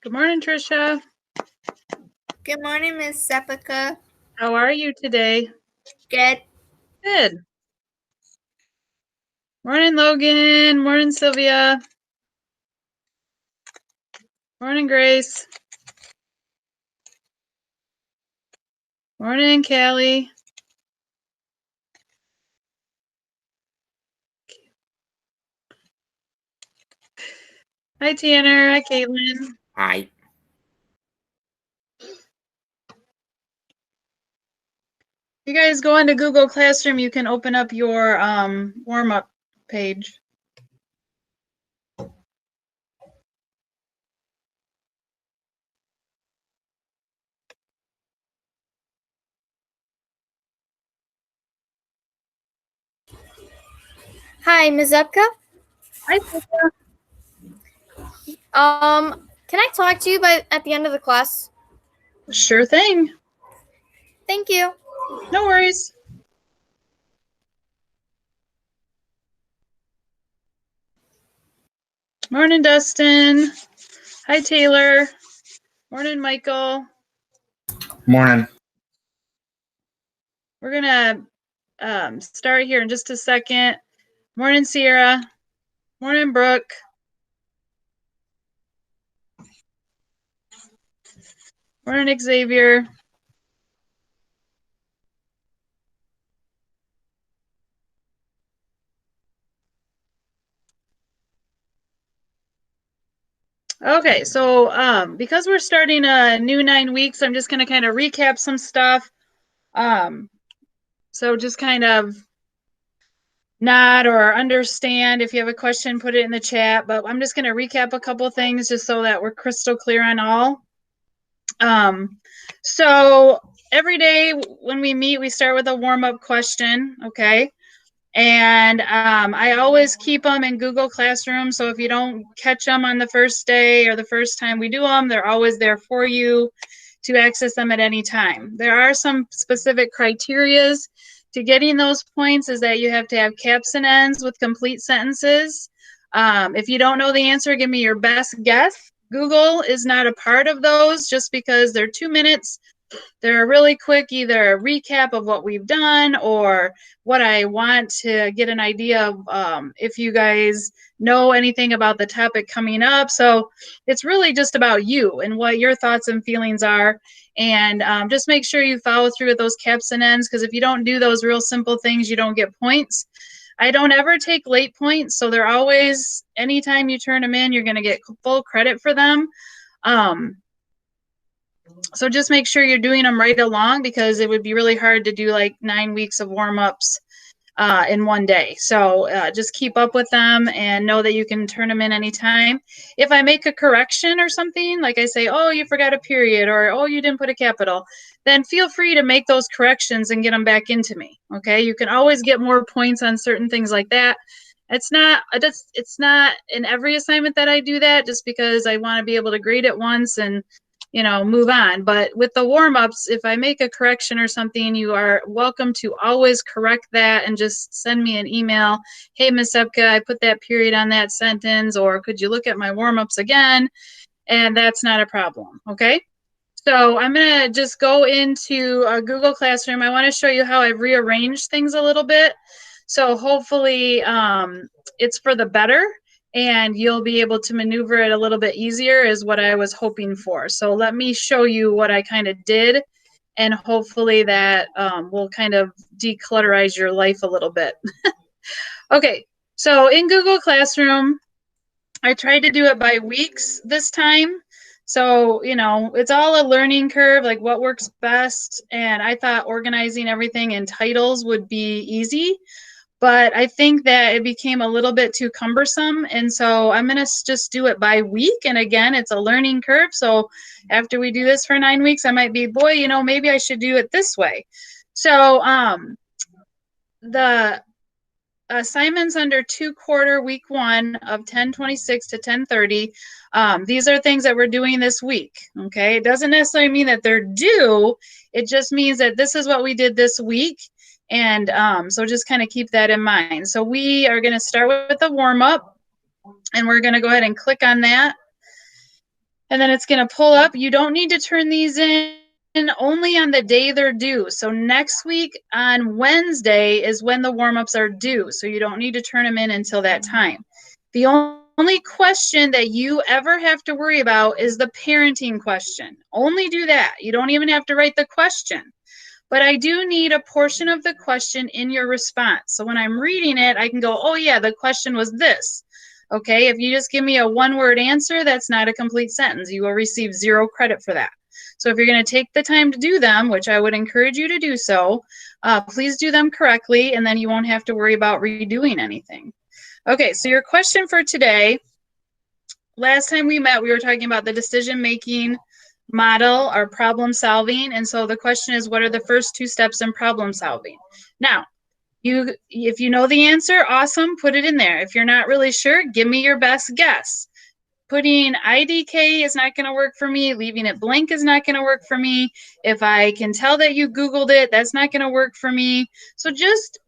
Good morning, Tricia. Good morning, Miss Sepulka. How are you today? Good. Good. Morning, Logan. Morning, Sylvia. Morning, Grace. Morning, Callie. Hi, Tanner. Hi, Caitlin. Hi. You guys go into Google Classroom, you can open up your warm-up page. Hi, Ms. Zepka. Hi, Sylvia. Can I talk to you at the end of the class? Sure thing. Thank you. No worries. Morning, Dustin. Hi, Taylor. Morning, Michael. Morning. We're gonna start here in just a second. Morning, Sierra. Morning, Brooke. Morning, Xavier. Okay, so because we're starting a new 9 weeks, I'm just going to kind of recap some stuff. So just kind of nod or understand. If you have a question, put it in the chat. But I'm just going to recap a couple things just so that we're crystal clear on all. So every day when we meet, we start with a warm-up question, okay? And I always keep them in Google Classroom. So if you don't catch them on the first day or the first time we do them, they're always there for you to access them at any time. There are some specific criterias to getting those points is that you have to have caps and ends with complete sentences. If you don't know the answer, give me your best guess. Google is not a part of those just because they're 2 minutes. They're a really quick either recap of what we've done or what I want to get an idea of if you guys know anything about the topic coming up. So it's really just about you and what your thoughts and feelings are. And just make sure you follow through with those caps and ends, because if you don't do those real simple things, you don't get points. I don't ever take late points, so they're always, anytime you turn them in, you're going to get full credit for them. So just make sure you're doing them right along, because it would be really hard to do like 9 weeks of warm-ups in one day. So just keep up with them and know that you can turn them in anytime. If I make a correction or something, like I say, oh, you forgot a period, or oh, you didn't put a capital, then feel free to make those corrections and get them back into me. Okay, you can always get more points on certain things like that. It's not in every assignment that I do that, just because I want to be able to grade it once and move on. But with the warm-ups, if I make a correction or something, you are welcome to always correct that and just send me an email. Hey, Ms. Epka, I put that period on that sentence, or could you look at my warm-ups again? And that's not a problem, okay? So I'm going to just go into a Google Classroom. I want to show you how I've rearranged things a little bit. So hopefully it's for the better, and you'll be able to maneuver it a little bit easier is what I was hoping for. So let me show you what I kind of did, and hopefully that will kind of declutterize your life a little bit. Okay, so in Google Classroom, I tried to do it by weeks this time. So, it's all a learning curve, like what works best. And I thought organizing everything in titles would be easy, but I think that it became a little bit too cumbersome. And so I'm going to just do it by week. And again, it's a learning curve. So after we do this for 9 weeks, I might be, boy, maybe I should do it this way. So the assignments under 2-quarter week 1 of 10:26 to 10:30. These are things that we're doing this week. Okay, it doesn't necessarily mean that they're due. It just means that this is what we did this week. And so just kind of keep that in mind. So we are going to start with a warm-up, and we're going to go ahead and click on that. And then it's going to pull up. You don't need to turn these in only on the day they're due. So next week on Wednesday is when the warm-ups are due. So you don't need to turn them in until that time. The only question that you ever have to worry about is the parenting question. Only do that. You don't even have to write the question. But I do need a portion of the question in your response. So when I'm reading it, I can go, oh yeah, the question was this. Okay, if you just give me a one-word answer, that's not a complete sentence. You will receive 0 credit for that. So if you're going to take the time to do them, which I would encourage you to do so, please do them correctly, and then you won't have to worry about redoing anything. Okay, so your question for today, last time we met, we were talking about the decision-making model or problem solving. And so the question is, what are the first 2 steps in problem solving? Now, if you know the answer, awesome, put it in there. If you're not really sure, give me your best guess. Putting IDK is not going to work for me. Leaving it blank is not going to work for me. If I can tell that you Googled it, that's not going to work for me. So just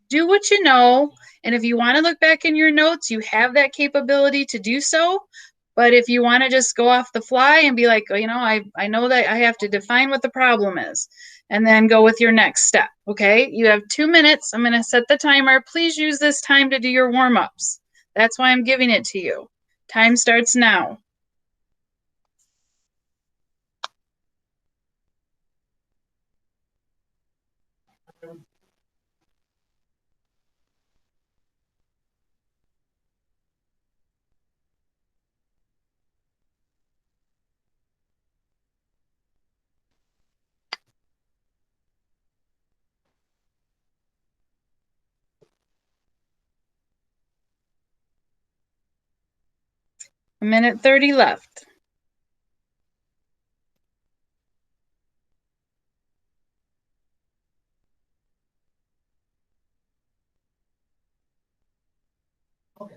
do what you know. And if you want to look back in your notes, you have that capability to do so. But if you want to just go off the fly and be like, oh, you know, I know that I have to define what the problem is and then go with your next step. Okay, you have 2 minutes. I'm going to set the timer. Please use this time to do your warm-ups. That's why I'm giving it to you. Time starts now. A minute 30 left. Okay.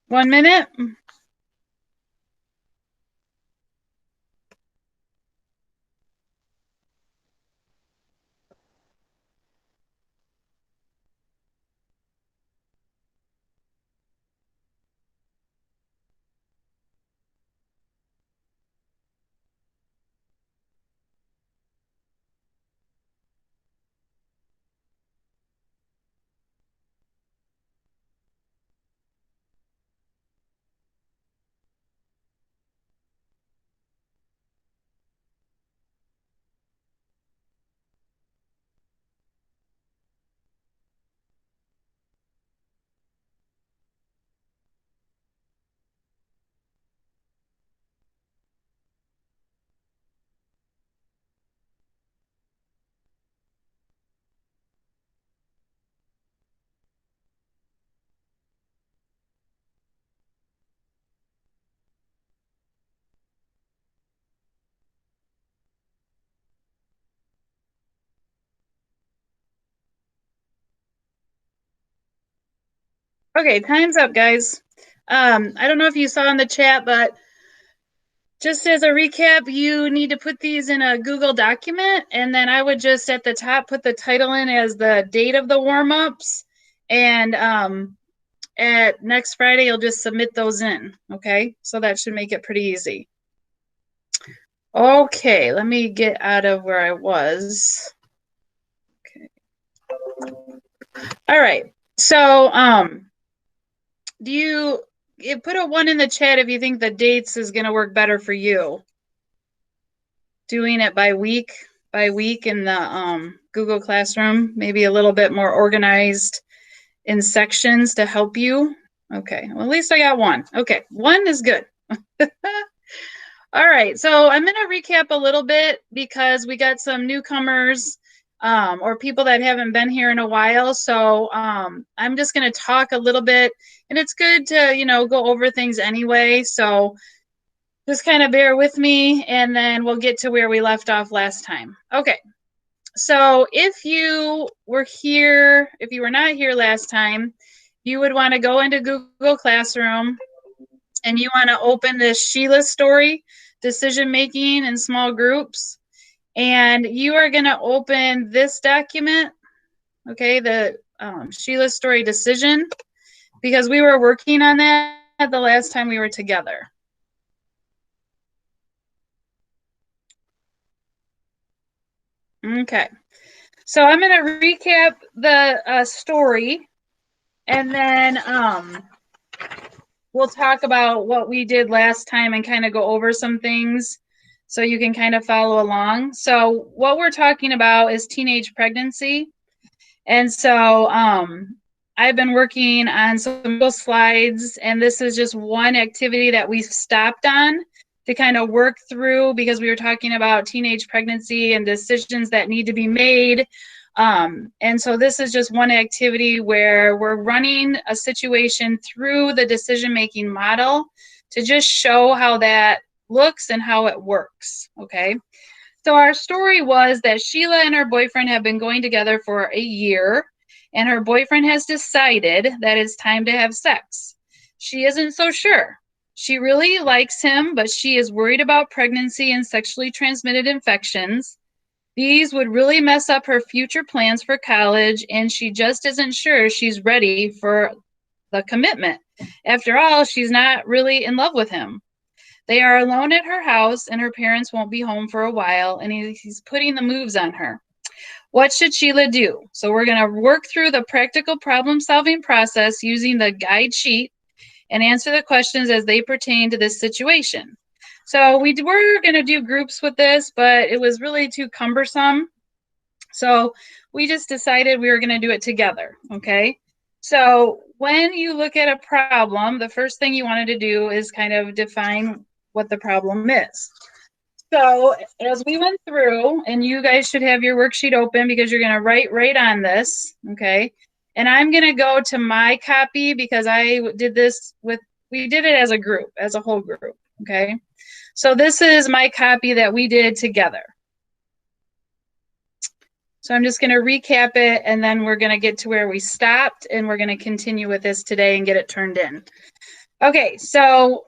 1 minute. Okay, time's up, guys. I don't know if you saw in the chat, but just as a recap, you need to put these in a Google document, and then I would just at the top put the title in as the date of the warm-ups, and at next Friday, you'll just submit those in, okay? So that should make it pretty easy. Okay, let me get out of where I was. Okay. All right, so do you put a 1 in the chat if you think the dates is going to work better for you? Doing it by week in the Google Classroom, maybe a little bit more organized in sections to help you. Okay, well, at least I got 1. Okay, 1 is good. All right, so I'm going to recap a little bit because we got some newcomers or people that haven't been here in a while. So I'm just going to talk a little bit, and it's good to, you know, go over things anyway. So just kind of bear with me, and then we'll get to where we left off last time. Okay, so if you were here, if you were not here last time, you would want to go into Google Classroom, and you want to open this Sheila story, decision making in small groups. And you are going to open this document, okay, the Sheila's Story Decision, because we were working on that the last time we were together. Okay, so I'm going to recap the story, and then we'll talk about what we did last time and kind of go over some things so you can kind of follow along. So what we're talking about is teenage pregnancy. And so I've been working on some Google slides, and this is just one activity that we stopped on to kind of work through, because we were talking about teenage pregnancy and decisions that need to be made. And so this is just one activity where we're running a situation through the decision-making model to just show how that looks and how it works, okay? So our story was that Sheila and her boyfriend have been going together for a year, and her boyfriend has decided that it's time to have sex. She isn't so sure. She really likes him, but she is worried about pregnancy and sexually transmitted infections. These would really mess up her future plans for college, and she just isn't sure she's ready for the commitment. After all, she's not really in love with him. They are alone at her house, and her parents won't be home for a while, and he's putting the moves on her. What should Sheila do? So we're going to work through the practical problem-solving process using the guide sheet and answer the questions as they pertain to this situation. So we were going to do groups with this, but it was really too cumbersome. So we just decided we were going to do it together, okay? So when you look at a problem, the first thing you wanted to do is kind of define what the problem is. So as we went through, and you guys should have your worksheet open because you're going to write right on this, okay? And I'm going to go to my copy because I did this with, we did it as a group, as a whole group, okay? So this is my copy that we did together. So I'm just going to recap it, and then we're going to get to where we stopped, and we're going to continue with this today and get it turned in. Okay, so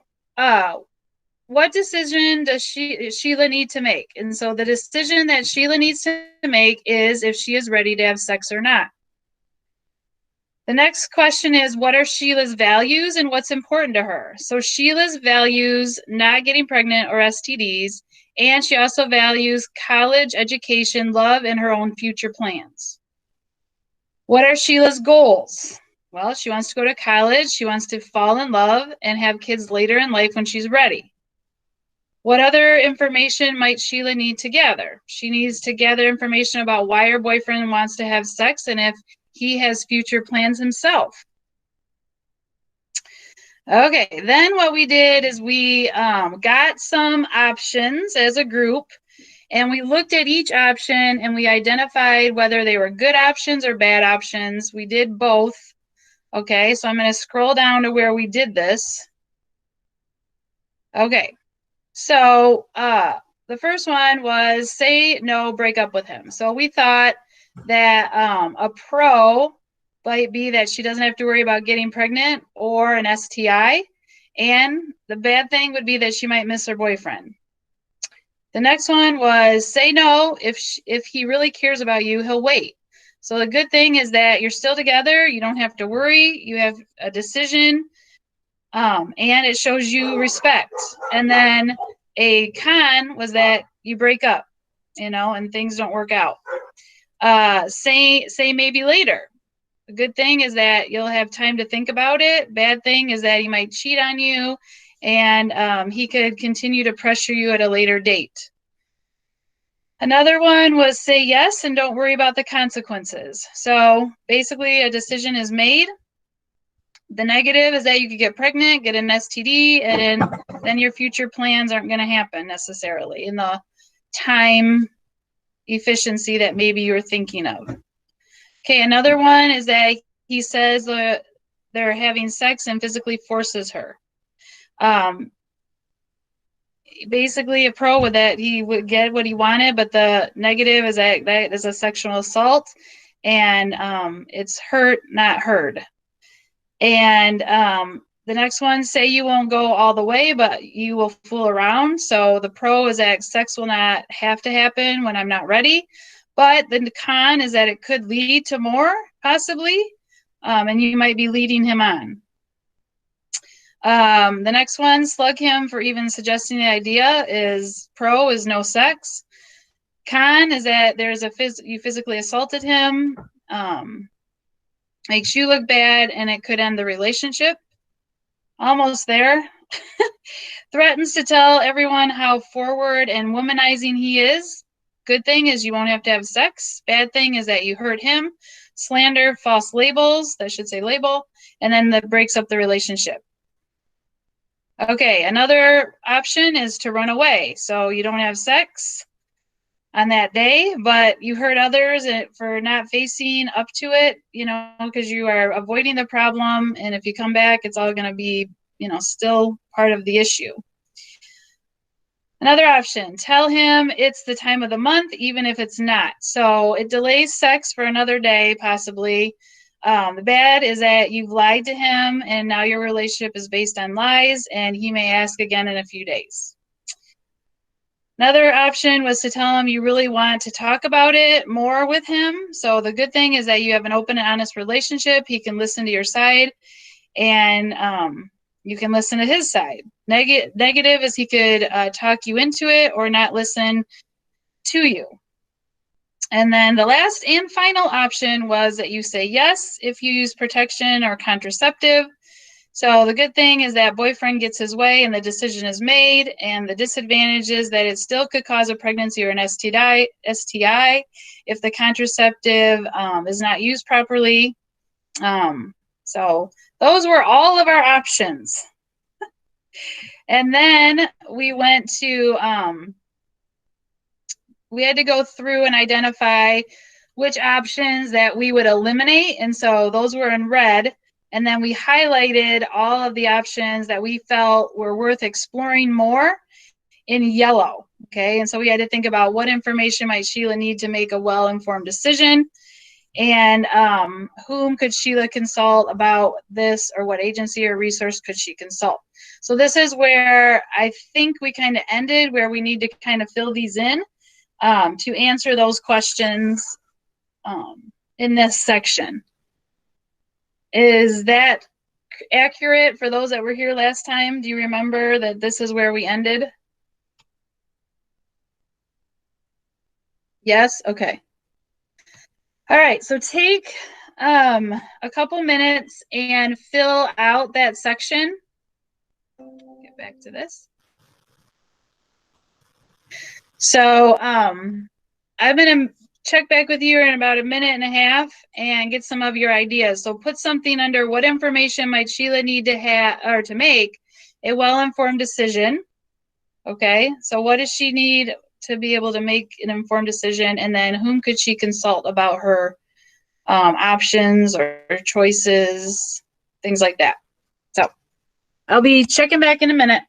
what decision does Sheila need to make? And so the decision that Sheila needs to make is if she is ready to have sex or not. The next question is, what are Sheila's values and what's important to her? So Sheila's values not getting pregnant or STDs, and she also values college, education, love, and her own future plans. What are Sheila's goals? Well, she wants to go to college, she wants to fall in love and have kids later in life when she's ready. What other information might Sheila need to gather? She needs to gather information about why her boyfriend wants to have sex and if he has future plans himself. Okay, then what we did is we got some options as a group, and we looked at each option and we identified whether they were good options or bad options. We did both. Okay, so I'm going to scroll down to where we did this. Okay, so the first one was say no, break up with him. So we thought that a pro might be that she doesn't have to worry about getting pregnant or an STI, and the bad thing would be that she might miss her boyfriend. The next one was say no, if he really cares about you, he'll wait. So the good thing is that you're still together, you don't have to worry, you have a decision, and it shows you respect. And then a con was that you break up, you know, and things don't work out. Say maybe later. The good thing is that you'll have time to think about it. Bad thing is that he might cheat on you, and he could continue to pressure you at a later date. Another one was say yes and don't worry about the consequences. So basically a decision is made. The negative is that you could get pregnant, get an STD, and then your future plans aren't going to happen necessarily in the time efficiency that maybe you're thinking of. Okay, another one is that he says they're having sex and physically forces her. Basically a pro with that, he would get what he wanted, but the negative is that is a sexual assault, and it's hurt, not heard. And The next one, say you won't go all the way, but you will fool around. So the pro is that sex will not have to happen when I'm not ready. But the con is that it could lead to more, possibly, and you might be leading him on. The next one, slug him for even suggesting the idea, is pro is no sex. Con is that there's you physically assaulted him, makes you look bad, and it could end the relationship. Almost there. Threatens to tell everyone how forward and womanizing he is. Good thing is you won't have to have sex. Bad thing is that you hurt him. Slander, false labels, that should say label, and then that breaks up the relationship. Okay, another option is to run away. So you don't have sex on that day, but you hurt others for not facing up to it, because you are avoiding the problem. And if you come back, it's all going to be, still part of the issue. Another option, tell him it's the time of the month, even if it's not. So it delays sex for another day, possibly. The bad is that you've lied to him, and now your relationship is based on lies, and he may ask again in a few days. Another option was to tell him you really want to talk about it more with him. So the good thing is that you have an open and honest relationship. He can listen to your side, and you can listen to his side. Negative is he could talk you into it or not listen to you. And then the last and final option was that you say yes if you use protection or contraceptive. So the good thing is that boyfriend gets his way and the decision is made, and the disadvantage is that it still could cause a pregnancy or an STI if the contraceptive is not used properly. So those were all of our options. And then we went to, we had to go through and identify which options that we would eliminate. And so those were in red. And then we highlighted all of the options that we felt were worth exploring more in yellow. Okay. And so we had to think about what information might Sheila need to make a well-informed decision, and whom could Sheila consult about this, or what agency or resource could she consult. So this is where I think we kind of ended, where we need to kind of fill these in to answer those questions in this section. Is that accurate for those that were here last time? Do you remember that this is where we ended? Yes? Okay. All right, so take a couple minutes and fill out that section. Get back to this. So I'm going to check back with you in about a minute and a half and get some of your ideas. So put something under what information might Sheila need to have or to make a well-informed decision. Okay, so what does she need to be able to make an informed decision? And then whom could she consult about her options or choices, things like that. So I'll be checking back in a minute.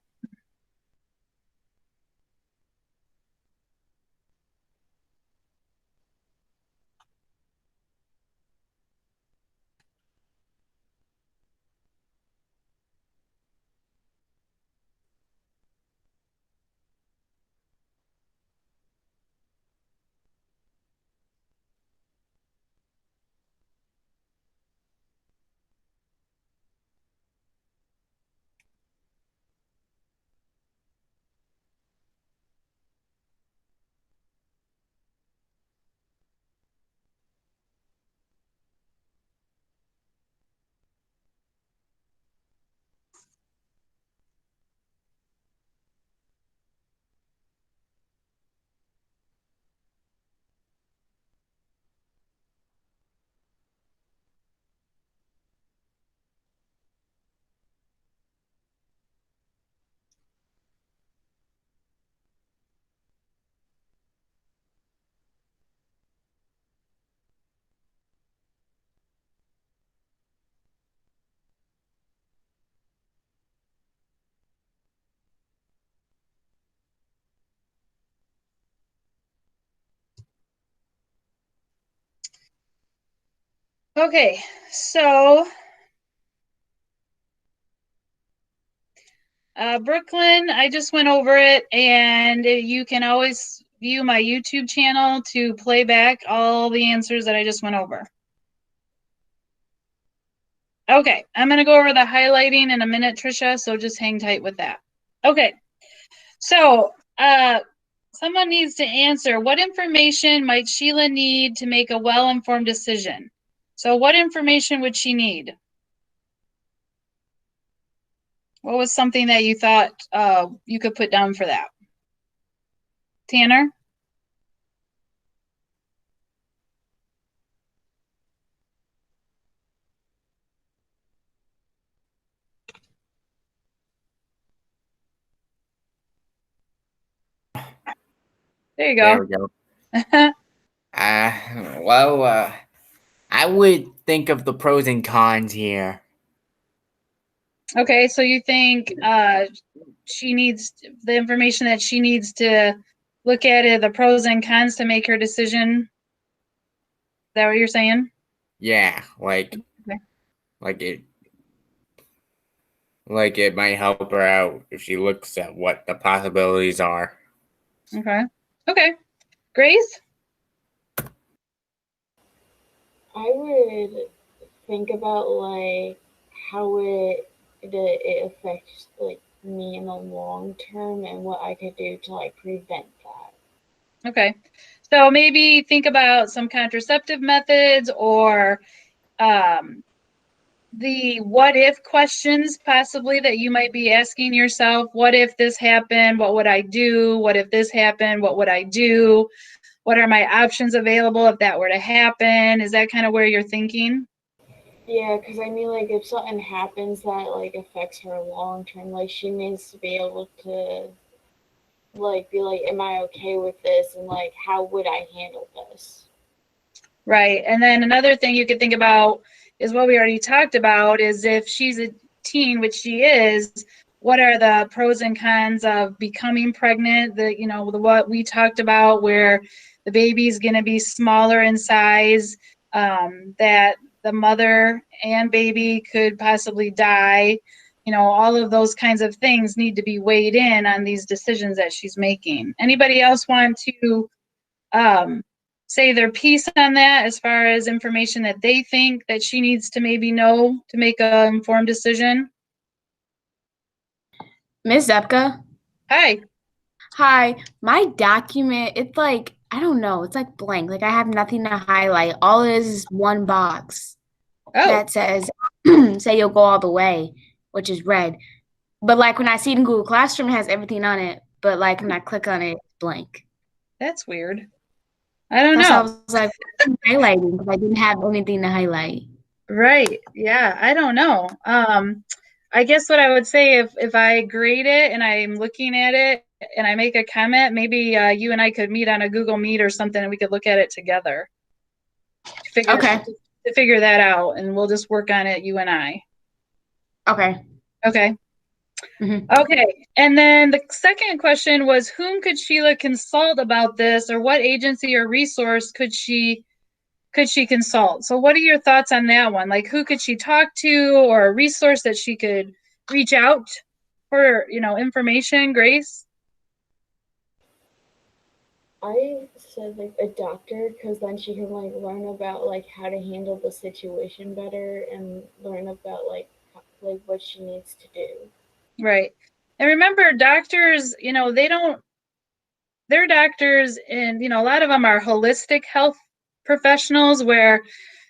Okay, so Brooklyn, I just went over it, and you can always view my YouTube channel to play back all the answers that I just went over. Okay, I'm going to go over the highlighting in a minute, Trisha, so just hang tight with that. Okay, so someone needs to answer, what information might Sheila need to make a well-informed decision? So what information would she need? What was something that you thought you could put down for that? Tanner? There you There go. we go. I would think of the pros and cons here. Okay, so you think she needs the information that she needs to look at it, the pros and cons to make her decision? Is that what you're saying? Yeah, like it might help her out if she looks at what the possibilities are. Okay. Okay. Grace? I would think about like how it affects like me in the long term and what I could do to like prevent that. Okay. So maybe think about some contraceptive methods or the what if questions possibly that you might be asking yourself. What if this happened? What would I do? What if this happened? What would I do? What are my options available if that were to happen? Is that kind of where you're thinking? Yeah, because I mean, like, if something happens that, like, affects her long term, like, she needs to be able to, like, be like, am I okay with this? And, like, how would I handle this? Right. And then another thing you could think about is what we already talked about is if she's a teen, which she is, what are the pros and cons of becoming pregnant? What we talked about where the baby's going to be smaller in size, that the mother and baby could possibly die. All of those kinds of things need to be weighed in on these decisions that she's making. Anybody else want to say their piece on that as far as information that they think that she needs to maybe know to make an informed decision? Ms. Zepka? Hi. Hi. My document, it's like, I don't know, it's like blank. Like I have nothing to highlight. All it is one box that says, say you'll go all the way, which is red. But like when I see it in Google Classroom, it has everything on it. But like when I click on it, it's blank. That's weird. I don't So know. I was like highlighting because I didn't have anything to highlight. Right. Yeah. I don't know. I guess what I would say if I grade it and I'm looking at it and I make a comment, maybe you and I could meet on a Google Meet or something and we could look at it together. To figure that out, and we'll just work on it, you and I. Okay. Okay. Mm-hmm. Okay. And then the second question was, whom could Sheila consult about this, or what agency or resource could she consult? So what are your thoughts on that one? Like, who could she talk to, or a resource that she could reach out for, information, Grace? I said like a doctor because then she can like learn about like how to handle the situation better and learn about like what she needs to do. Right. And remember, doctors, they're doctors, and a lot of them are holistic health professionals where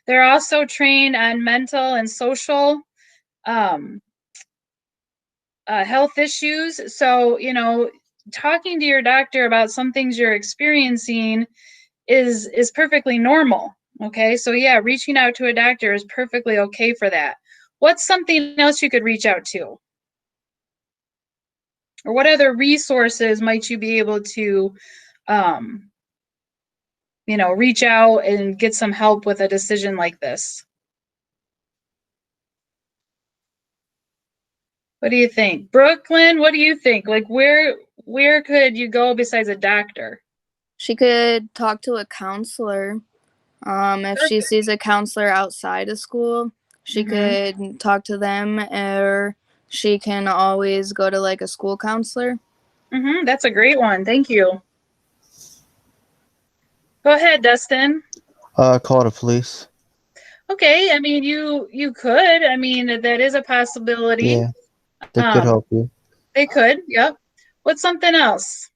they're also trained on mental and social health issues. So, talking to your doctor about some things you're experiencing is perfectly normal. Okay. So yeah, reaching out to a doctor is perfectly okay for that. What's something else you could reach out to? Or what other resources might you be able to, reach out and get some help with a decision like this? What do you think? Brooklyn, what do you think? Like, where could you go besides a doctor? She could talk to a counselor. If she sees a counselor outside of school, she could talk to them, or she can always go to like a school counselor. That's a great one. Thank you. Go ahead, Dustin. Call the police. Okay, I mean, you could. I mean, that is a possibility. Yeah, they could help you. They could, yep. What's something else?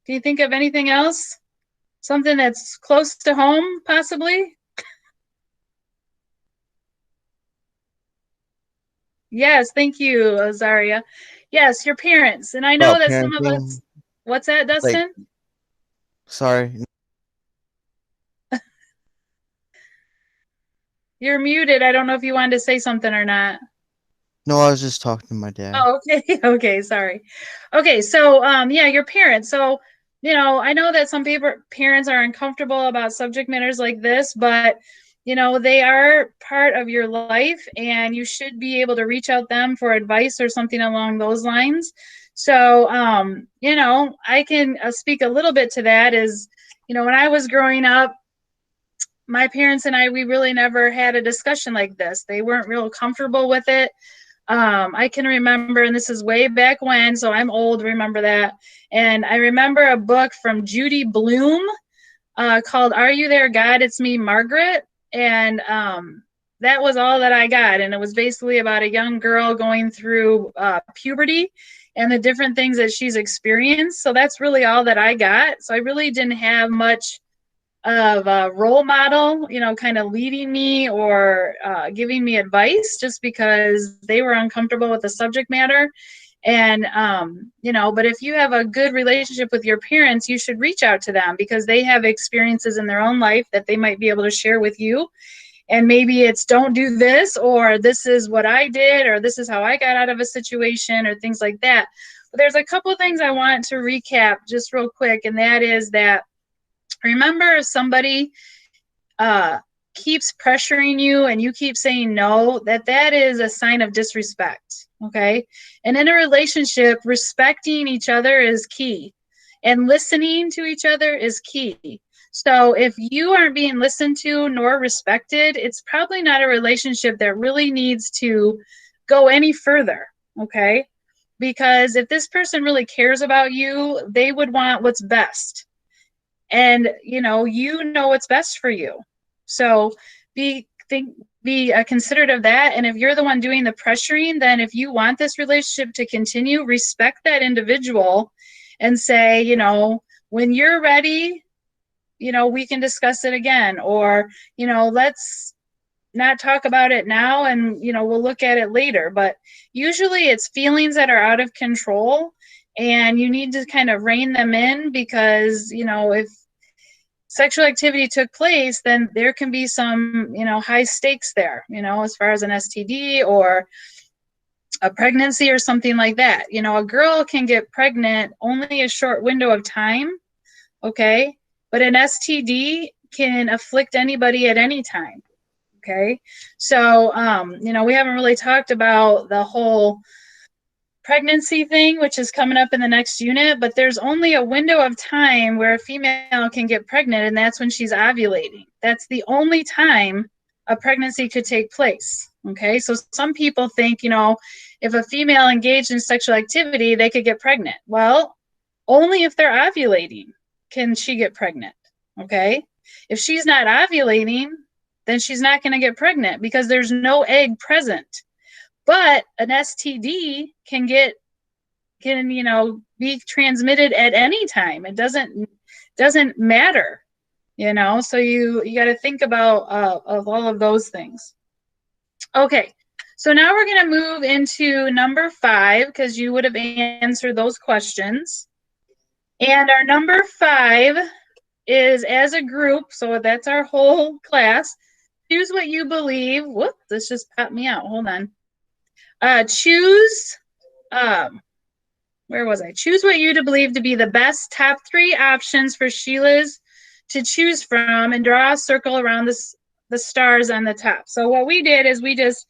Can you think of anything else? Something that's close to home, possibly? Yes, thank you, Azaria. Yes, your parents. And I know About that some of parenting, us. What's that, Dustin? Sorry. You're muted. I don't know if you wanted to say something or not. No, I was just talking to my dad. Oh, okay. Okay, sorry. Okay, so yeah, your parents. So, you know, I know that some parents are uncomfortable about subject matters like this, but you know, they are part of your life and you should be able to reach out them for advice or something along those lines. So, you know, I can speak a little bit to that is, you know, when I was growing up, my parents and we really never had a discussion like this. They weren't real comfortable with it. I can remember, and this is way back when, so I'm old, remember that. And I remember a book from Judy Blume called Are You There, God? It's Me, Margaret. And that was all that I got. And it was basically about a young girl going through puberty and the different things that she's experienced. So that's really all that I got. So I really didn't have much of a role model, you know, kind of leading me or giving me advice just because they were uncomfortable with the subject matter. And, you know, but if you have a good relationship with your parents, you should reach out to them because they have experiences in their own life that they might be able to share with you. And maybe it's don't do this, or this is what I did, or this is how I got out of a situation, or things like that. But there's a couple things I want to recap just real quick, and that is that remember if somebody keeps pressuring you and you keep saying no, that is a sign of disrespect, okay? And in a relationship, respecting each other is key, and listening to each other is key. So if you aren't being listened to nor respected, it's probably not a relationship that really needs to go any further, okay? Because if this person really cares about you, they would want what's best. And you know what's best for you. So be considerate of that. And if you're the one doing the pressuring, then if you want this relationship to continue, respect that individual and say, you know, when you're ready, you know, we can discuss it again, or, you know, let's not talk about it now and, you know, we'll look at it later. But usually it's feelings that are out of control and you need to kind of rein them in because, you know, if sexual activity took place, then there can be some, you know, high stakes there, you know, as far as an STD or a pregnancy or something like that. You know, a girl can get pregnant only a short window of time, okay? But an STD can afflict anybody at any time, okay? So, you know, we haven't really talked about the whole pregnancy thing, which is coming up in the next unit, but there's only a window of time where a female can get pregnant, and that's when she's ovulating. That's the only time a pregnancy could take place, okay? So some people think, you know, if a female engaged in sexual activity, they could get pregnant. Well, only if they're ovulating can she get pregnant, okay? If she's not ovulating, then she's not going to get pregnant because there's no egg present. But an STD can you know, be transmitted at any time. It doesn't matter, you know. So you got to think about of all of those things. Okay, so now we're going to move into number 5 because you would have answered those questions. And our number 5 is as a group, so that's our whole class. Choose what you believe. Whoop, this just popped me out. Hold on. Choose, where was I? Choose what you believe to be the best top 3 options for Sheila's to choose from and draw a circle around the stars on the top. So what we did is we just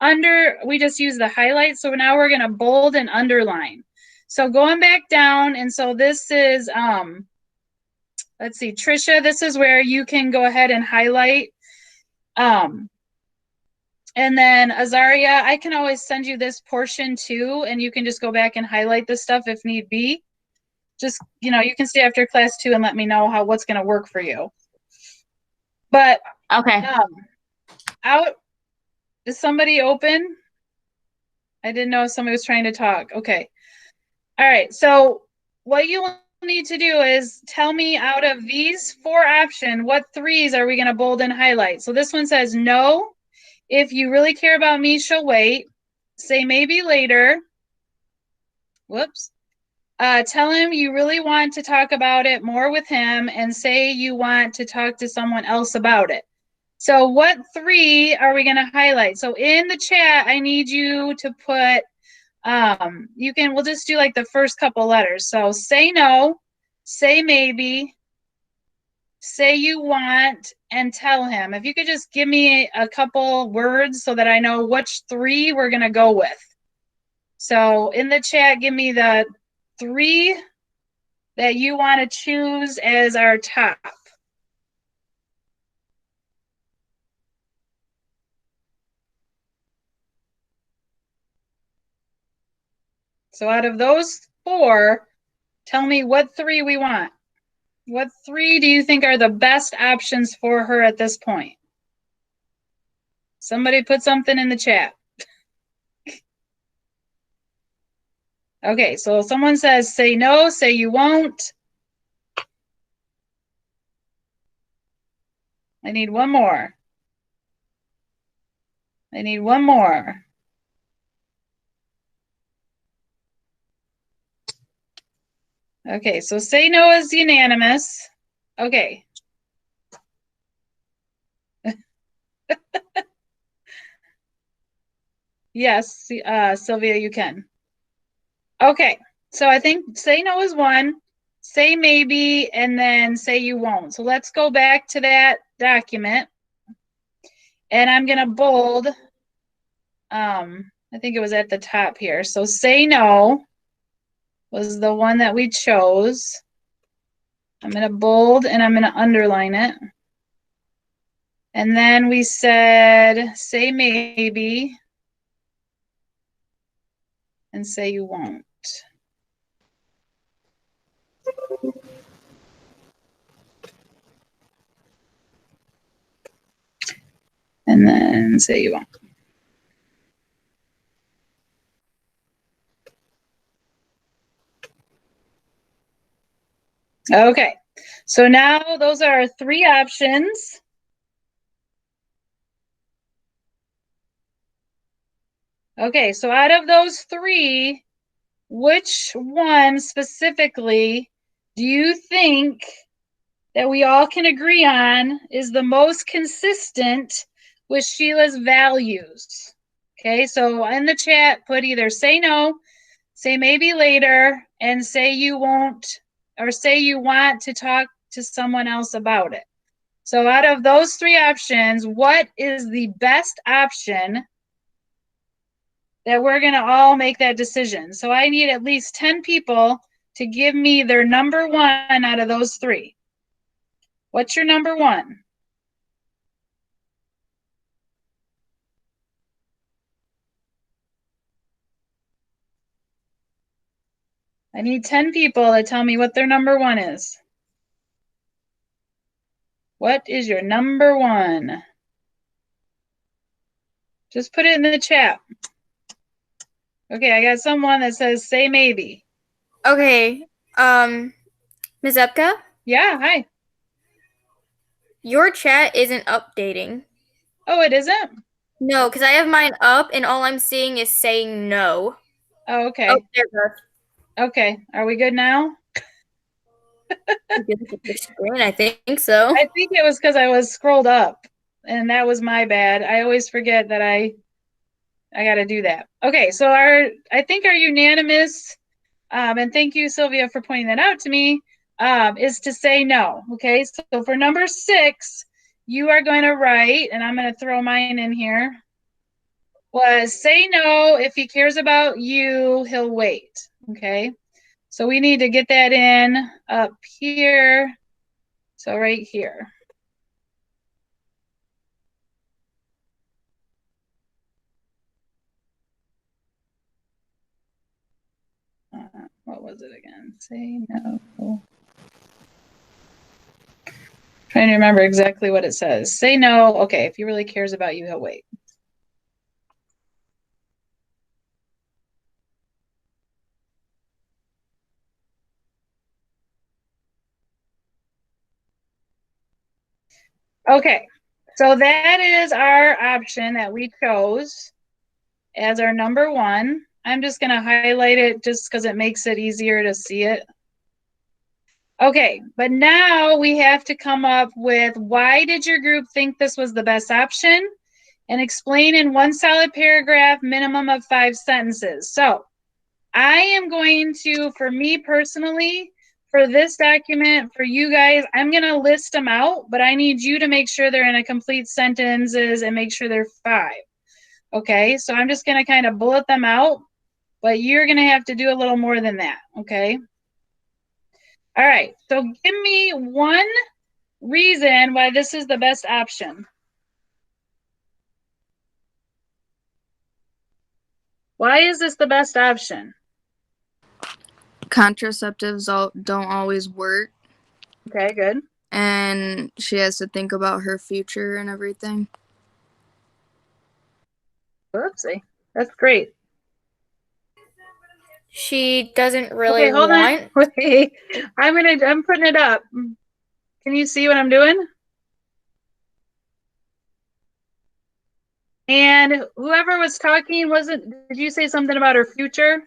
used the highlight. So now we're going to bold and underline. So going back down, and so this is, let's see, Trisha, this is where you can go ahead and highlight. And then Azaria, I can always send you this portion too, and you can just go back and highlight this stuff if need be. Just, you know, you can stay after class too and let me know what's going to work for you. But Okay. out, is somebody open? I didn't know if somebody was trying to talk. Okay. All right. So what you need to do is tell me out of these 4 options, what 3s are we going to bold and highlight? So this one says no. If you really care about me, she'll wait. Say maybe later. Whoops. Tell him you really want to talk about it more with him, and say you want to talk to someone else about it. So what 3 are we going to highlight? So in the chat, I need you to put, we'll just do like the first couple letters. So say no, say maybe, say you want, and tell him. If you could just give me a couple words so that I know which 3 we're going to go with. So in the chat, give me the 3 that you want to choose as our top. So out of those 4, tell me what 3 we want. What 3 do you think are the best options for her at this point? Somebody put something in the chat. Okay, so someone says say no, say you won't. I need one more. I need one more. Okay, so say no is unanimous. Okay. Yes, Sylvia, you can. Okay, so I think say no is 1, say maybe, and then say you won't. So let's go back to that document. And I'm going to bold, I think it was at the top here. So say no was the one that we chose. I'm going to bold and I'm going to underline it. And then we said say maybe and say you won't. And then say you won't. Okay, so now those are our 3 options. Okay, so out of those 3, which one specifically do you think that we all can agree on is the most consistent with Sheila's values? Okay, so in the chat, put either say no, say maybe later, and say you won't, or say you want to talk to someone else about it. So out of those 3 options, what is the best option that we're going to all make that decision? So I need at least 10 people to give me their number 1 out of those 3. What's your number 1? I need 10 people to tell me what their number 1 is. What is your number 1? Just put it in the chat. Okay, I got someone that says say maybe. Okay. Ms. Epka? Yeah, hi. Your chat isn't updating. Oh, it isn't? No, because I have mine up and all I'm seeing is saying no. Oh, okay. Oh, there it goes. Okay, are we good now? I think so. I think it was because I was scrolled up, and that was my bad. I always forget that I got to do that. Okay, so I think our unanimous, and thank you, Sylvia, for pointing that out to me, is to say no. Okay, so for number 6, you are going to write, and I'm going to throw mine in here, was say no. If he cares about you, he'll wait. Okay, so we need to get that in up here. So right here. what was it again? Say no. Trying to remember exactly what it says. Say no. Okay, if he really cares about you, he'll wait. Okay, so that is our option that we chose as our number one. I'm just going to highlight it just because it makes it easier to see it. Okay, but now we have to come up with why did your group think this was the best option? And explain in one solid paragraph, minimum of 5 sentences. So I am going to, for me personally, for this document, for you guys, I'm going to list them out, but I need you to make sure they're in a complete sentences and make sure they're 5. Okay, so I'm just going to kind of bullet them out, but you're going to have to do a little more than that. Okay. All right, so give me one reason why this is the best option. Why is this the best option? Contraceptives don't always work, Okay, good. and she has to think about her future and everything. Oopsie. That's great. She doesn't really Okay, hold want. on. Wait. I'm putting it up. Can you see what I'm doing? And whoever was talking, did you say something about her future?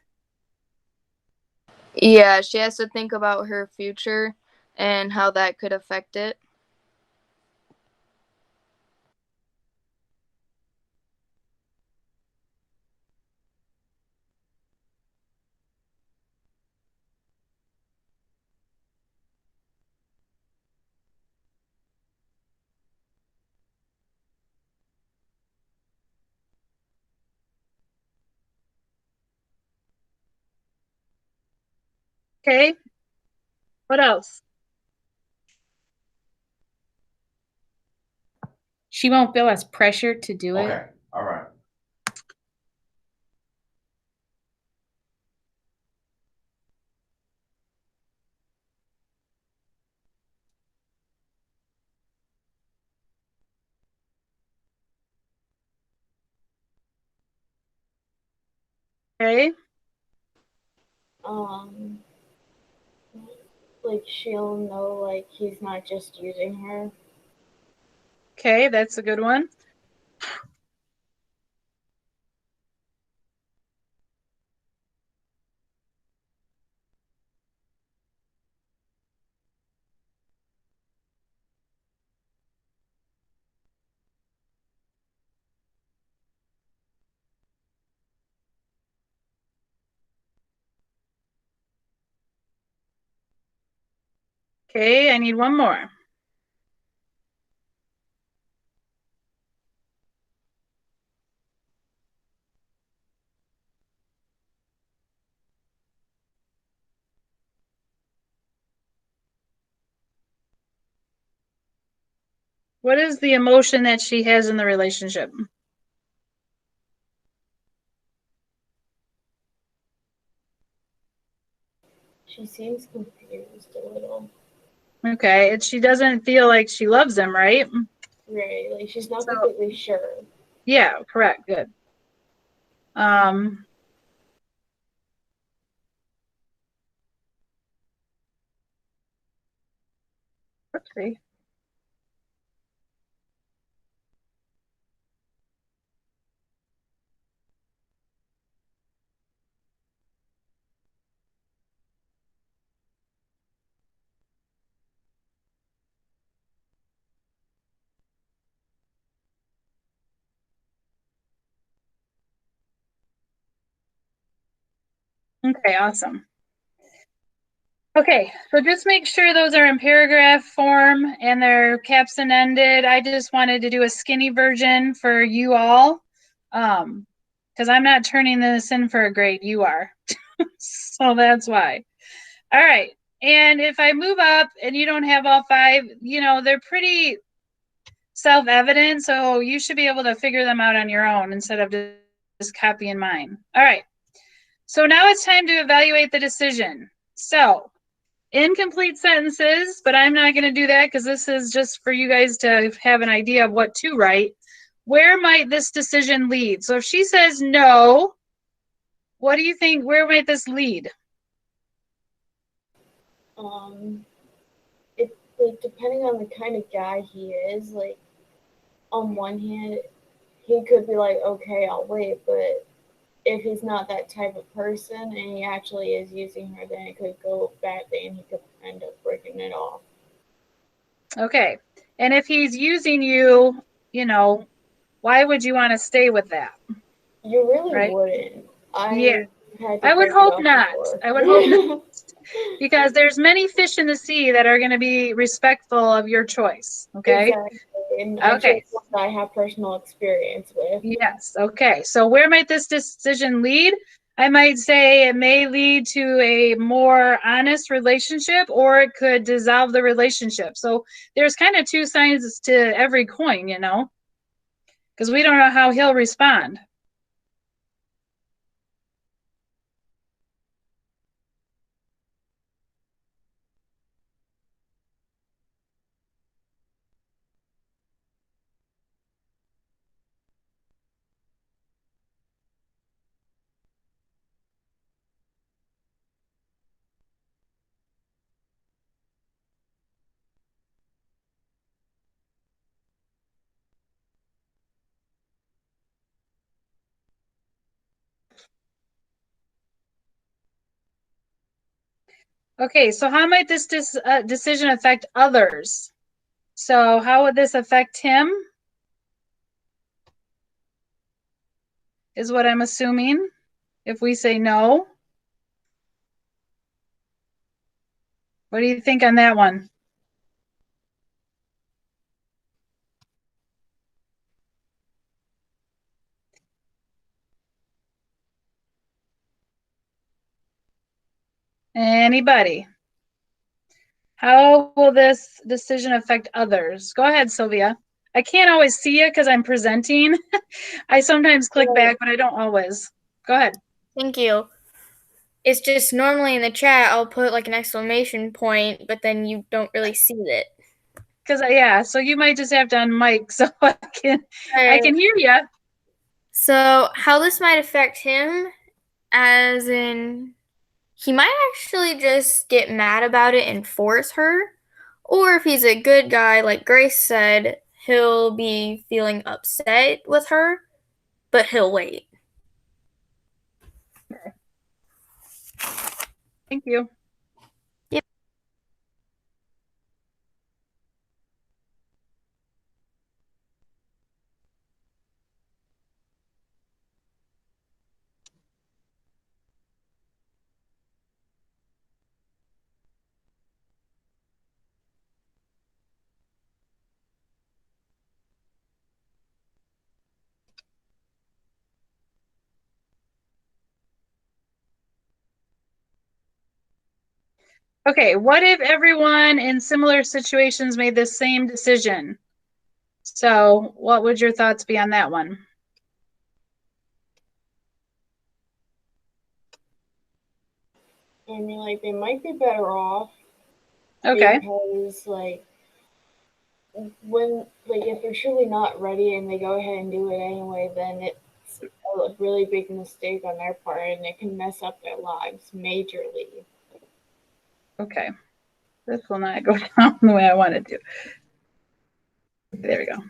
Yeah, she has to think about her future and how that could affect it. Okay. What else? She won't feel as pressured to do it. Okay. All right. Okay. Like she'll know like he's not just using her. Okay, that's a good one. Okay, I need one more. What is the emotion that she has in the relationship? She seems confused a little. Okay, she doesn't feel like she loves him, right? Right, like she's not completely sure. Yeah, correct. Good. Let's see. Okay, awesome. Okay, so just make sure those are in paragraph form and they're caps and ended. I just wanted to do a skinny version for you all, because I'm not turning this in for a grade, you are. So that's why. All right, and if I move up and you don't have all 5, they're pretty self-evident, so you should be able to figure them out on your own instead of just copying mine. All right. So now it's time to evaluate the decision. So, incomplete sentences, but I'm not going to do that because this is just for you guys to have an idea of what to write. Where might this decision lead? So if she says no, what do you think? Where might this lead? It like depending on the kind of guy he is, like on one hand, he could be like, okay, I'll wait, but if he's not that type of person and he actually is using her, then it could go badly and he could end up breaking it off. Okay. And if he's using you, why would you want to stay with that? You really right? wouldn't. Yeah. I would hope not. I would hope not. Because there's many fish in the sea that are going to be respectful of your choice. Okay. Exactly. And Okay. I have personal experience with. Yes. Okay. So where might this decision lead? I might say it may lead to a more honest relationship, or it could dissolve the relationship. So there's kind of two sides to every coin, because we don't know how he'll respond. Okay, so how might this decision affect others? So how would this affect him? Is what I'm assuming, if we say no. What do you think on that one? Anybody? How will this decision affect others? Go ahead, Sylvia. I can't always see you because I'm presenting. I sometimes click back, but I don't always. Go ahead. Thank you. It's just normally in the chat, I'll put like an exclamation point, but then you don't really see it. Because so you might just have to unmic so I can hear you. So how this might affect him, as in he might actually just get mad about it and force her, or if he's a good guy, like Grace said, he'll be feeling upset with her, but he'll wait. Thank you. Yep. Okay, what if everyone in similar situations made the same decision? So what would your thoughts be on that one? I mean, like, they might be better off. Okay. Because, like, if they're truly not ready and they go ahead and do it anyway, then it's a really big mistake on their part and it can mess up their lives majorly. Okay. This will not go down the way I want it to. There we go.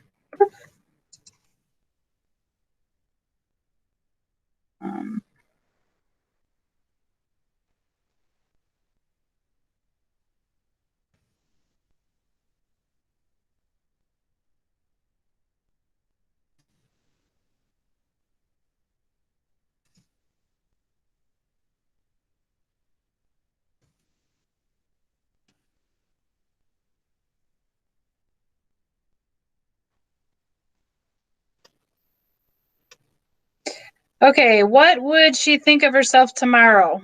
Okay, what would she think of herself tomorrow?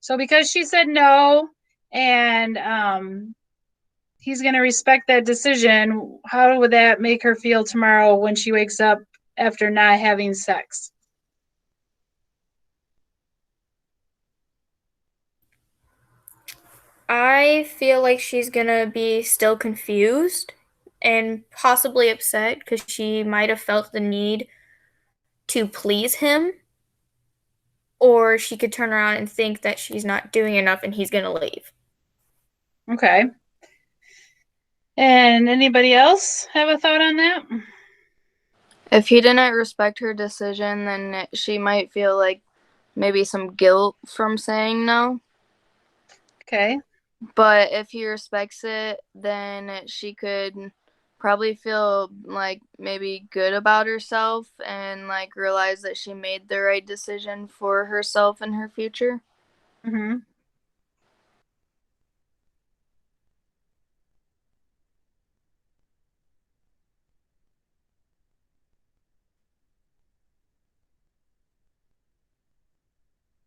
So because she said no, and he's going to respect that decision, how would that make her feel tomorrow when she wakes up after not having sex? I feel like she's gonna be still confused and possibly upset because she might have felt the need to please him, or she could turn around and think that she's not doing enough and he's gonna leave. Okay. And anybody else have a thought on that? If he didn't respect her decision, then she might feel like maybe some guilt from saying no. Okay. But if he respects it, then she could probably feel like maybe good about herself and like realize that she made the right decision for herself and her future. Mm-hmm.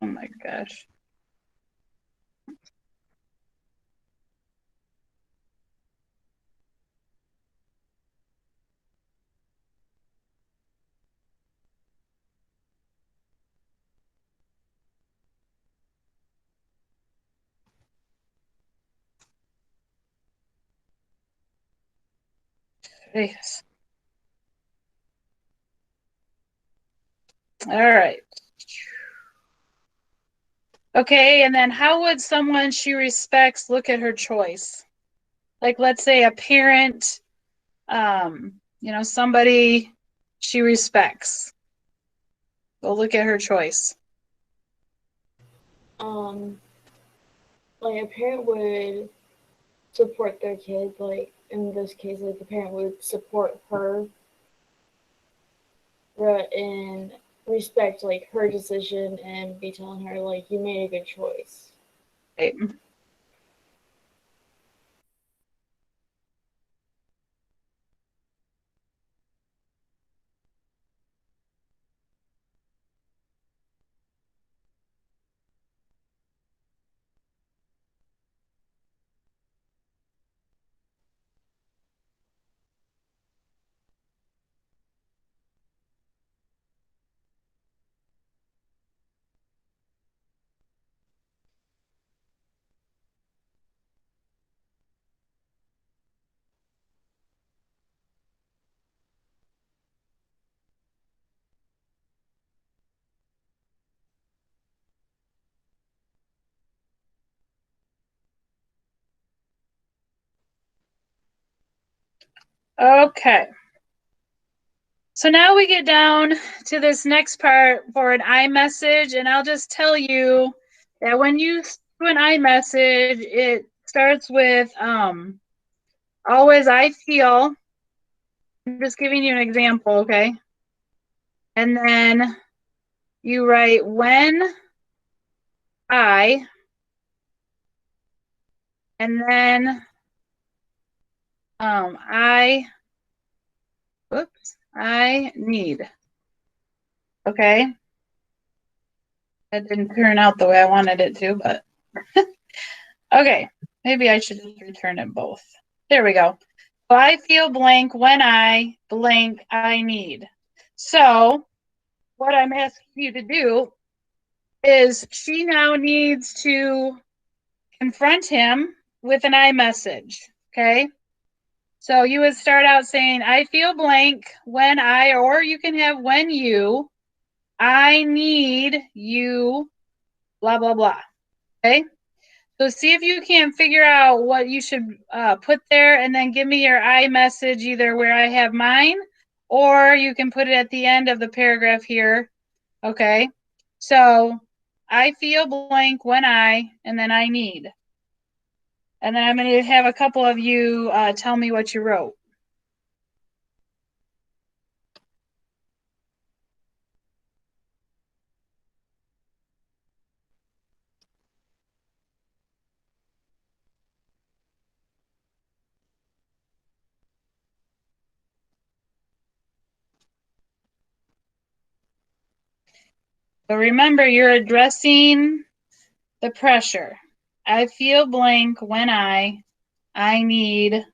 Oh my gosh. Yes. All right. Okay, and then how would someone she respects look at her choice? Like, let's say a parent, somebody she respects. Will look at her choice. Like a parent would support their kid, like in this case, like the parent would support her and respect like her decision and be telling her like you made a good choice. Right. Okay. So now we get down to this next part for an iMessage, and I'll just tell you that when you do an iMessage, it starts with always I feel. I'm just giving you an example, okay? And then you write when I, and then I need. Okay. That didn't turn out the way I wanted it to, but okay. Maybe I should just return it both. There we go. So I feel blank when I blank I need. So what I'm asking you to do is she now needs to confront him with an iMessage. Okay. So you would start out saying, I feel blank when I, or you can have when you, I need you, blah, blah, blah. Okay. So see if you can figure out what you should put there and then give me your iMessage either where I have mine or you can put it at the end of the paragraph here. Okay. So I feel blank when I, and then I need. And then I'm going to have a couple of you tell me what you wrote. So remember, you're addressing the pressure. I feel blank when I need.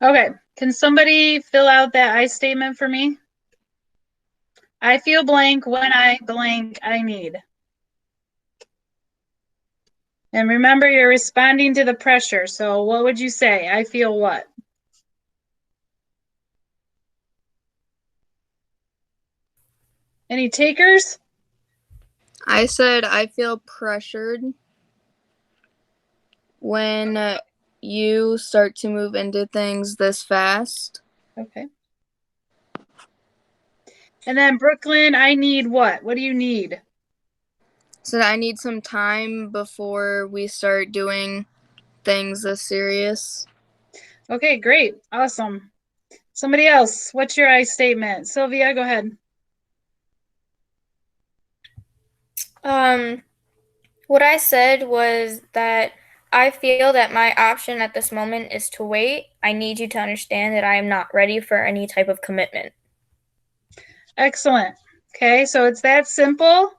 Okay, can somebody fill out that I statement for me? I feel blank when I blank I need. And remember, you're responding to the pressure. So what would you say? I feel what? Any takers? I said I feel pressured when you start to move into things this fast. Okay. And then Brooklyn, I need what? What do you need? So I need some time before we start doing things this serious. Okay, great. Awesome. Somebody else, what's your I statement? Sylvia, go ahead. What I said was that I feel that my option at this moment is to wait. I need you to understand that I am not ready for any type of commitment. Excellent. Okay, so it's that simple.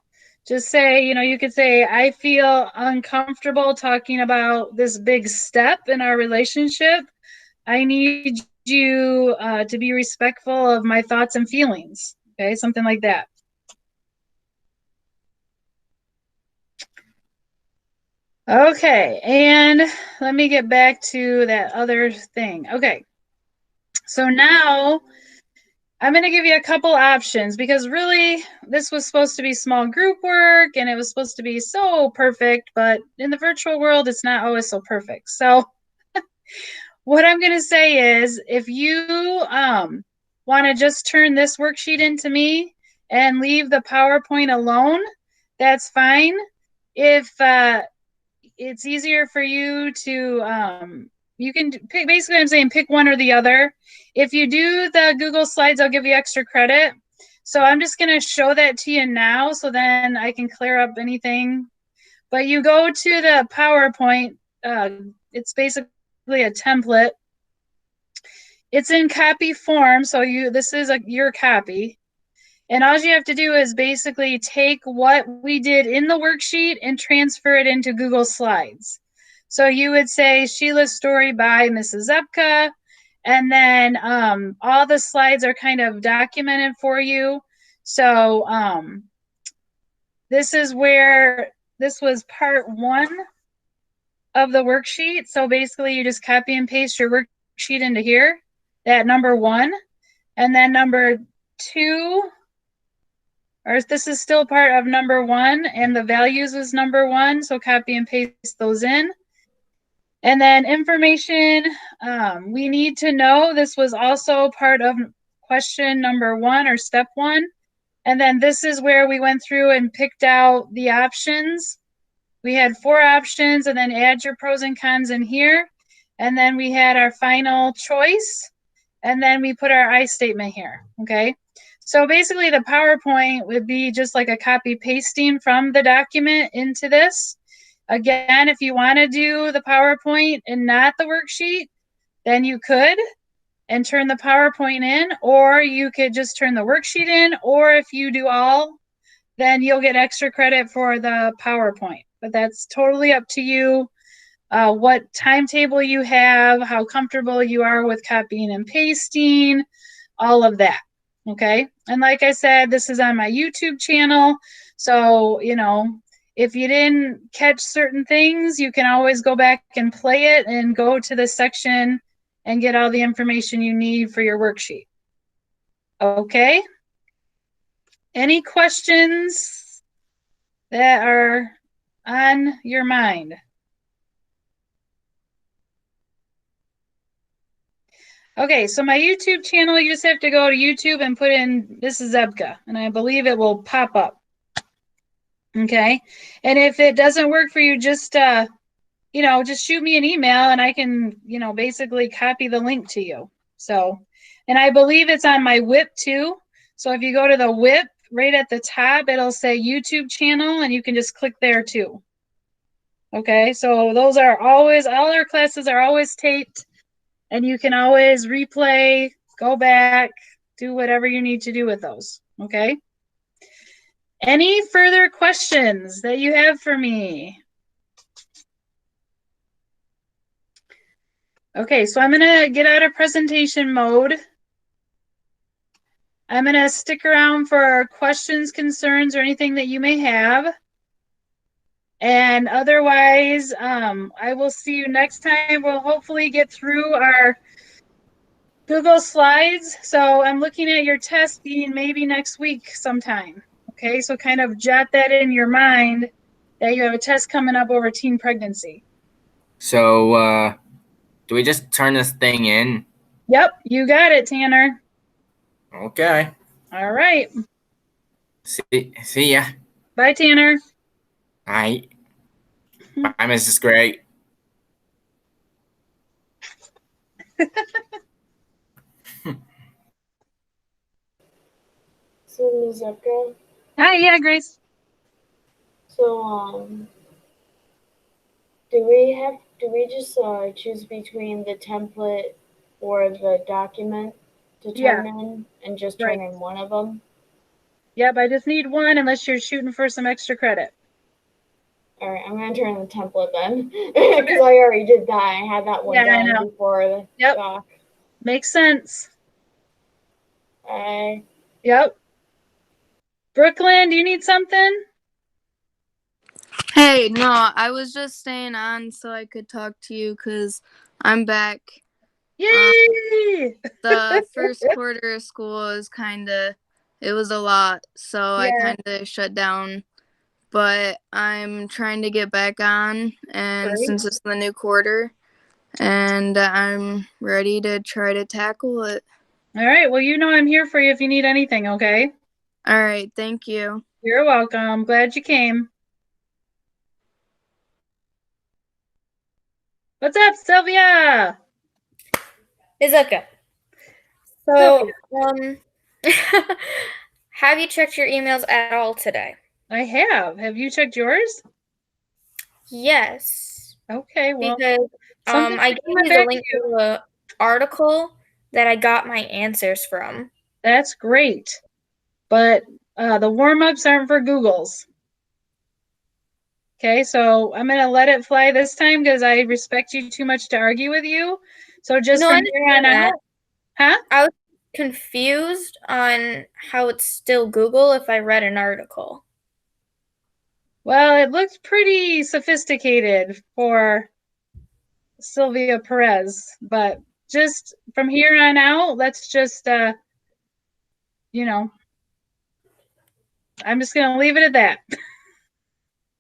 Just say, you could say, I feel uncomfortable talking about this big step in our relationship. I need you to be respectful of my thoughts and feelings. Okay, something like that. Okay, and let me get back to that other thing. Okay, so now I'm going to give you a couple options because really this was supposed to be small group work and it was supposed to be so perfect, but in the virtual world, it's not always so perfect. So what I'm going to say is if you want to just turn this worksheet into me and leave the PowerPoint alone, that's fine. If it's easier for you to, you can pick, basically I'm saying pick one or the other. If you do the Google Slides, I'll give you extra credit. So I'm just going to show that to you now so then I can clear up anything. But you go to the PowerPoint, it's basically a template. It's in copy form, so this is your copy. And all you have to do is basically take what we did in the worksheet and transfer it into Google Slides. So you would say Sheila's story by Mrs. Zepka, and then all the slides are kind of documented for you. So this is where this was part 1 of the worksheet. So basically you just copy and paste your worksheet into here, that number 1, and then number 2, or this is still part of number 1 and the values is number 1. So copy and paste those in. And then information, we need to know this was also part of question number 1 or step 1. And then this is where we went through and picked out the options. We had 4 options and then add your pros and cons in here. And then we had our final choice. And then we put our I statement here, okay? So basically the PowerPoint would be just like a copy pasting from the document into this. Again, if you want to do the PowerPoint and not the worksheet, then you could and turn the PowerPoint in, or you could just turn the worksheet in, or if you do all, then you'll get extra credit for the PowerPoint. But that's totally up to you, what timetable you have, how comfortable you are with copying and pasting, all of that. Okay. And like I said, this is on my YouTube channel. So, if you didn't catch certain things, you can always go back and play it and go to the section and get all the information you need for your worksheet. Okay. Any questions that are on your mind? Okay, so my YouTube channel, you just have to go to YouTube and put in Mrs. Zepka, and I believe it will pop up. Okay, and if it doesn't work for you, just just shoot me an email and I can, basically copy the link to you. So, and I believe it's on my WIP too. So if you go to the WIP right at the top, it'll say YouTube channel and you can just click there too. Okay, so those are always, all our classes are always taped and you can always replay, go back, do whatever you need to do with those. Okay. Any further questions that you have for me? Okay, so I'm gonna get out of presentation mode. I'm gonna stick around for questions, concerns, or anything that you may have. And otherwise, I will see you next time. We'll hopefully get through our Google Slides. So I'm looking at your test being maybe next week sometime. Okay, so kind of jot that in your mind that you have a test coming up over teen pregnancy. So, do we just turn this thing in? Yep, you got it, Tanner. Okay. All right. See ya. Bye, Tanner. Bye. Bye, Mrs. Gray. So Ms. Zepka, Hi, yeah, Grace. so do we just choose between the template or the document to turn in and just turn in one of them? Yep, I just need one unless you're shooting for some extra credit. All right, I'm gonna turn in the template then, because I already did that. I had that one done before the doc. Makes sense. Bye. Yep. Brooklyn, do you need something? Hey, no, I was just staying on so I could talk to you because I'm back. Yay! The first quarter of school is it was a lot, so I kind of shut down. But I'm trying to get back on, and since it's the new quarter, and I'm ready to try to tackle it. All right, well, you know I'm here for you if you need anything, okay? All right, thank you. You're welcome. Glad you came. What's up, Sylvia? It's okay. So, have you checked your emails at all today? I have. Have you checked yours? Yes. Okay, well. Because I gave you the link to the article that I got my answers from. That's great. But the warm-ups aren't for Google's. Okay, so I'm going to let it fly this time because I respect you too much to argue with you. So just from here on out. Huh? I was confused on how it's still Google if I read an article. Well, it looked pretty sophisticated for Sylvia Perez, but just from here on out, let's just, you know, I'm just going to leave it at that.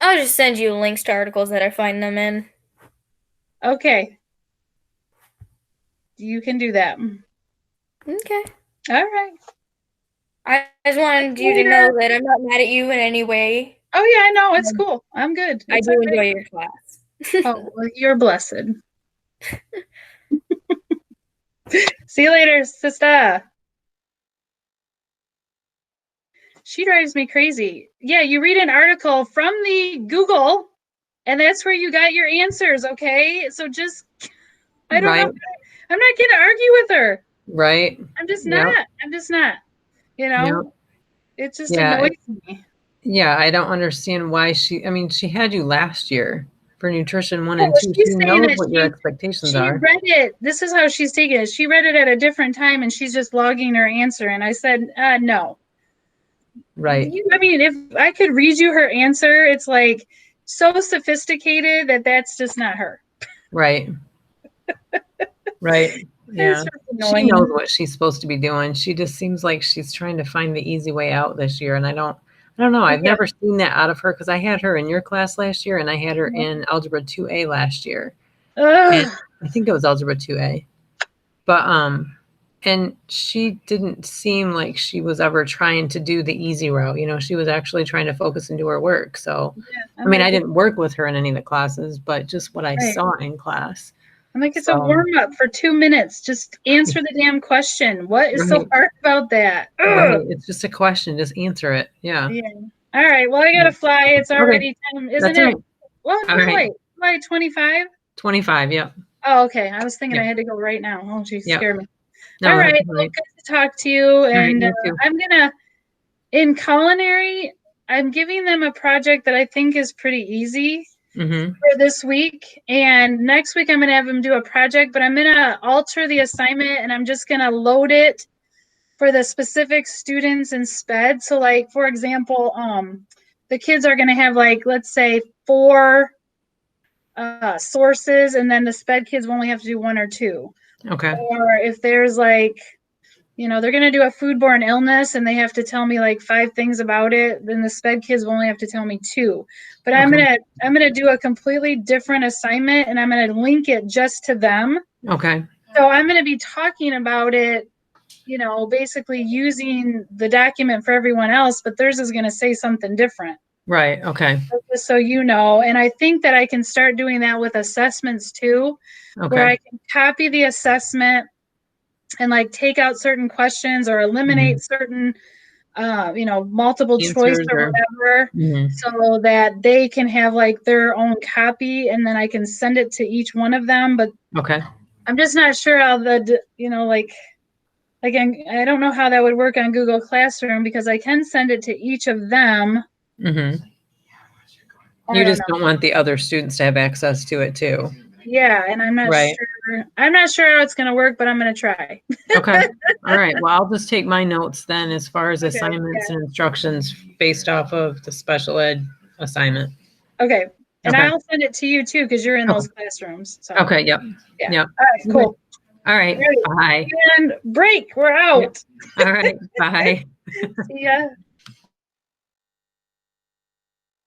I'll just send you links to articles that I find them in. Okay. You can do that. Okay. All right. I just wanted you to know that I'm not mad at you in any way. Oh, yeah, I know. It's cool. I'm good. I do enjoy your class. Oh, well, you're blessed. See you later, sister. She drives me crazy. Yeah, you read an article from the Google, and that's where you got your answers, okay? So just, I don't know. I'm not going to argue with her. Right. I'm just not. I'm just not. You know? It just annoys me. Yeah, I don't understand why she had you last year for nutrition 1 and 2. She knows what your expectations are. She read it. This is how she's taking it. She read it at a different time, and she's just logging her answer. And I said, no. Right. I mean, if I could read you her answer, it's like so sophisticated that that's just not her. Right. Right. Yeah. She knows what she's supposed to be doing. She just seems like she's trying to find the easy way out this year. And I don't know. I've never seen that out of her because I had her in your class last year and I had her in Algebra 2A last year. And I think it was Algebra 2A. But and she didn't seem like she was ever trying to do the easy route. You know, she was actually trying to focus and do her work. So, I mean, I didn't work with her in any of the classes, but just what I saw in class. I'm like, it's a warm-up for 2 minutes. Just answer the damn question. What is so hard about that? Right. It's just a question. Just answer it. Yeah. All right. Well, I got to fly. It's already time, isn't it? Right. Well, no, wait. Flight 25? 25, yep. Oh, okay. I was thinking I had to go right now. Oh, geez, scared me. No, all right. Well, good to talk to you. And I'm going to, in culinary, I'm giving them a project that I think is pretty easy. Mm-hmm. for this week. And next week, I'm going to have him do a project, but I'm going to alter the assignment and I'm just going to load it for the specific students in SPED. So like, for example, the kids are going to have like, let's say 4 sources, and then the SPED kids will only have to do 1 or 2. Okay. Or if there's like, you know, they're going to do a foodborne illness and they have to tell me like 5 things about it, then the SPED kids will only have to tell me 2. But I'm going to do a completely different assignment and I'm going to link it just to them. Okay. So I'm going to be talking about it, you know, basically using the document for everyone else, but theirs is going to say something different. Right. Okay. Just so you know. And I think that I can start doing that with assessments too, where I can copy the assessment and like take out certain questions or eliminate certain, you know, multiple choice or whatever, so that they can have like their own copy, and then I can send it to each one of them. But I'm just not sure how the, you know, like I don't know how that would work on Google Classroom, because I can send it to each of them. Mm-hmm. You just don't want the other students to have access to it too. Yeah, and I'm not sure. I'm not sure how it's going to work, but I'm going to try. Okay. All right. Well, I'll just take my notes then as far as assignments and instructions based off of the special ed assignment. Okay. And I'll send it to you too, because you're in those classrooms. So. Okay. Yep. Yeah. Yep. All right. Cool. All right. Bye. And break. We're out. All right. Bye. See ya.